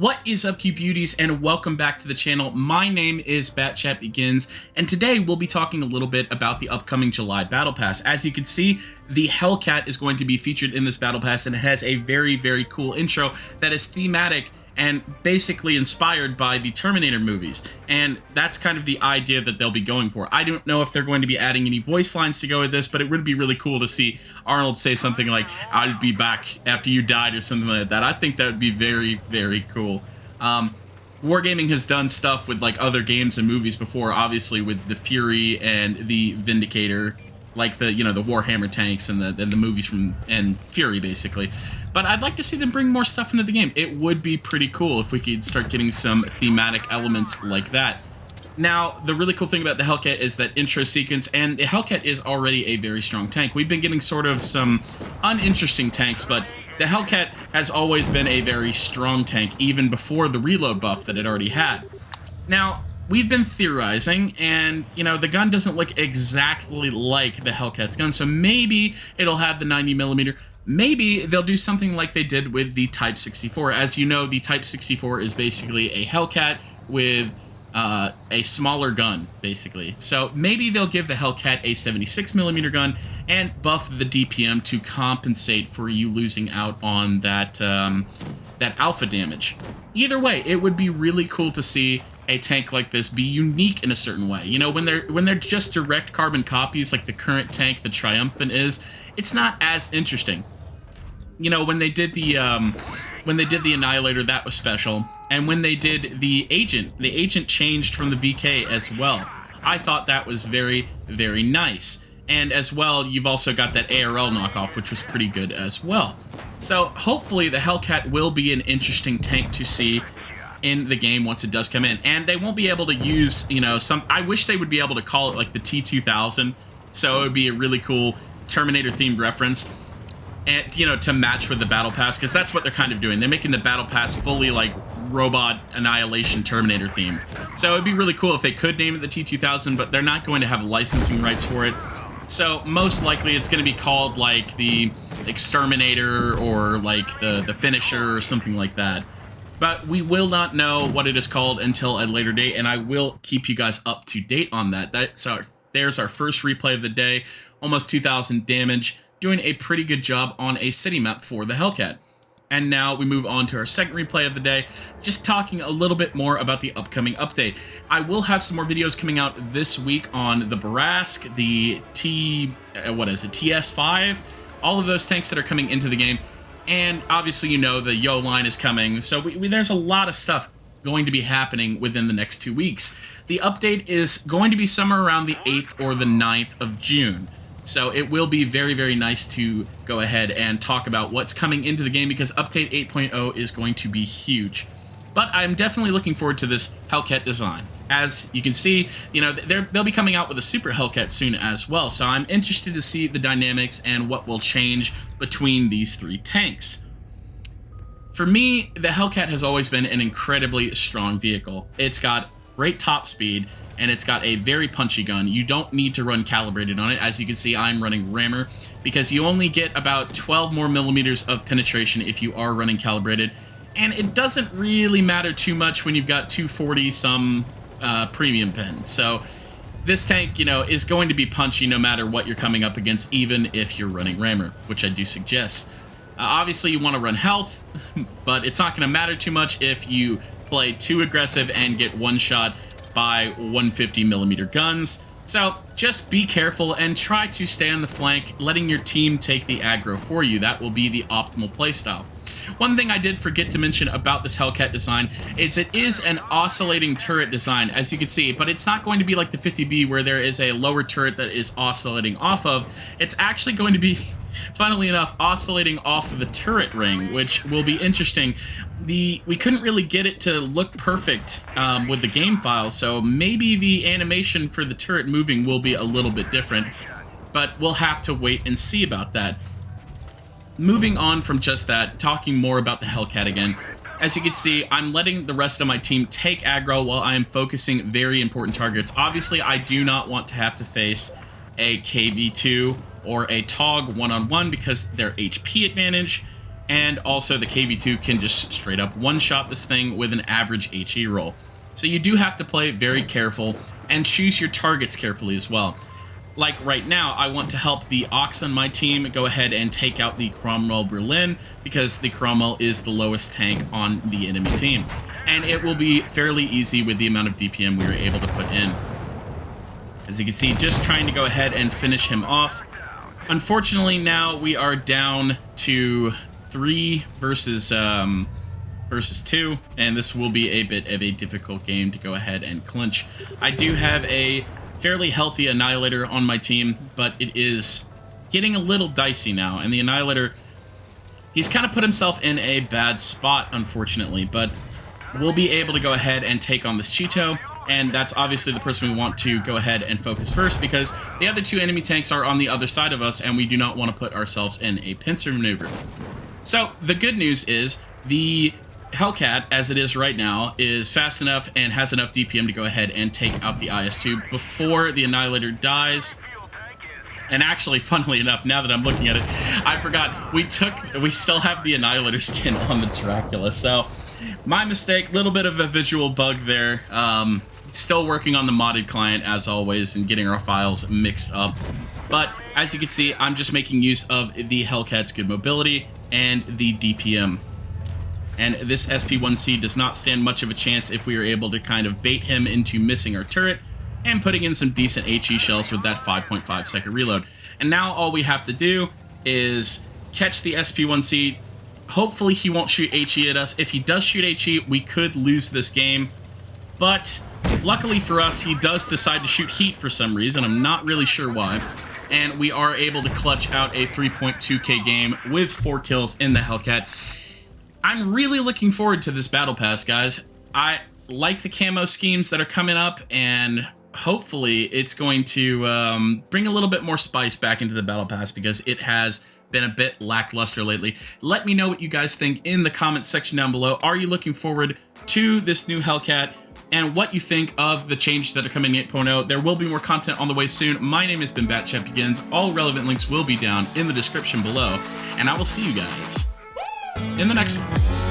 What is up, you beauties, and welcome back to the channel. My name is BatchatBegins, and today we'll be talking a little bit about the upcoming July Battle Pass. As you can see, the Hellcat is going to be featured in this Battle Pass, and it has a very, very cool intro that is thematic and basically inspired by the Terminator movies. And that's kind of the idea that they'll be going for. I don't know if they're going to be adding any voice lines to go with this, but it would be really cool to see Arnold say something like, "I'll be back after you died," or something like that. I think that would be very, very cool. Wargaming has done stuff with like other games and movies before, obviously with the Fury and the Vindicator, like the the Warhammer tanks and the movies from and Fury basically. But I'd like to see them bring more stuff into the game. It would be pretty cool if we could start getting some thematic elements like that. Now, the really cool thing about the Hellcat is that intro sequence, and the Hellcat is already a very strong tank. We've been getting sort of some uninteresting tanks, but the Hellcat has always been a very strong tank, even before the reload buff that it already had. Now, we've been theorizing, and, the gun doesn't look exactly like the Hellcat's gun, so maybe it'll have the 90mm. Maybe they'll do something like they did with the Type 64. As you know, the Type 64 is basically a Hellcat with a smaller gun, basically. So maybe they'll give the Hellcat a 76mm gun and buff the DPM to compensate for you losing out on that that alpha damage. Either way, it would be really cool to see a tank like this be unique in a certain way. When they're just direct carbon copies like the current tank, the Triumphant is, it's not as interesting. When they did the Annihilator, that was special. And when they did the Agent changed from the VK as well. I thought that was very, very nice. And as well, you've also got that ARL knockoff, which was pretty good as well. So hopefully the Hellcat will be an interesting tank to see in the game once it does come in. And they won't be able to use, I wish they would be able to call it like the T2000. So it would be a really cool Terminator themed reference. And, to match with the Battle Pass, because that's what they're kind of doing. They're making the Battle Pass fully, like, robot annihilation Terminator themed. So it'd be really cool if they could name it the T2000, but they're not going to have licensing rights for it. So most likely it's going to be called, like, the Exterminator or, like, the Finisher or something like that. But we will not know what it is called until a later date, and I will keep you guys up to date on that. There's our first replay of the day, almost 2,000 damage. Doing a pretty good job on a city map for the Hellcat. And now we move on to our second replay of the day, just talking a little bit more about the upcoming update. I will have some more videos coming out this week on the Barask, the TS5, all of those tanks that are coming into the game. And obviously, the Yo line is coming. So there's a lot of stuff going to be happening within the next 2 weeks. The update is going to be somewhere around the 8th or the 9th of June. So it will be very, very nice to go ahead and talk about what's coming into the game, because Update 8.0 is going to be huge. But I'm definitely looking forward to this Hellcat design. As you can see, they'll be coming out with a Super Hellcat soon as well. So I'm interested to see the dynamics and what will change between these three tanks. For me, the Hellcat has always been an incredibly strong vehicle. It's got great top speed, and it's got a very punchy gun. You don't need to run calibrated on it. As you can see, I'm running rammer, because you only get about 12 more millimeters of penetration if you are running calibrated. And it doesn't really matter too much when you've got 240 some premium pen. So this tank, is going to be punchy no matter what you're coming up against, even if you're running rammer, which I do suggest. Obviously, you want to run health, but it's not going to matter too much if you play too aggressive and get one shot by 150mm guns. So just be careful and try to stay on the flank, letting your team take the aggro for you. That will be the optimal playstyle. One thing I did forget to mention about this Hellcat design is it is an oscillating turret design, as you can see, but it's not going to be like the 50B where there is a lower turret that is oscillating off of. It's actually going to be, funnily enough, oscillating off of the turret ring, which will be interesting. We couldn't really get it to look perfect with the game file, so maybe the animation for the turret moving will be a little bit different, but we'll have to wait and see about that. Moving on from just that, talking more about the Hellcat again. As you can see, I'm letting the rest of my team take aggro while I am focusing very important targets. Obviously, I do not want to have to face a KV2 or a TOG one-on-one because their HP advantage. And also the KV2 can just straight up one-shot this thing with an average HE roll. So you do have to play very careful and choose your targets carefully as well. Like right now, I want to help the Ox on my team go ahead and take out the Cromwell Berlin, because the Cromwell is the lowest tank on the enemy team. And it will be fairly easy with the amount of DPM we were able to put in. As you can see, just trying to go ahead and finish him off. Unfortunately, now we are down to 3 versus 2, and this will be a bit of a difficult game to go ahead and clinch. I do have a fairly healthy Annihilator on my team, but it is getting a little dicey now, and the Annihilator, he's kind of put himself in a bad spot, unfortunately, but we'll be able to go ahead and take on this Cheeto, and that's obviously the person we want to go ahead and focus first, because the other 2 enemy tanks are on the other side of us, and we do not want to put ourselves in a pincer maneuver. So the good news is the Hellcat, as it is right now, is fast enough and has enough DPM to go ahead and take out the IS-2 before the Annihilator dies. And actually, funnily enough, now that I'm looking at it, I forgot we still have the Annihilator skin on the Dracula. So my mistake, little bit of a visual bug there. Still working on the modded client as always and getting our files mixed up. But as you can see, I'm just making use of the Hellcat's good mobility and the DPM. And this SP1C does not stand much of a chance if we are able to kind of bait him into missing our turret and putting in some decent HE shells with that 5.5 second reload. And now all we have to do is catch the SP1C. Hopefully he won't shoot HE at us. If he does shoot HE, we could lose this game. But luckily for us, he does decide to shoot heat for some reason. I'm not really sure why. And we are able to clutch out a 3.2k game with 4 kills in the Hellcat. I'm really looking forward to this Battle Pass, guys. I like the camo schemes that are coming up, and hopefully it's going to bring a little bit more spice back into the Battle Pass, because it has been a bit lackluster lately. Let me know what you guys think in the comments section down below. Are you looking forward to this new Hellcat, and what you think of the changes that are coming in 8.0? There will be more content on the way soon. My name has been BatchatBegins. All relevant links will be down in the description below, and I will see you guys in the next one.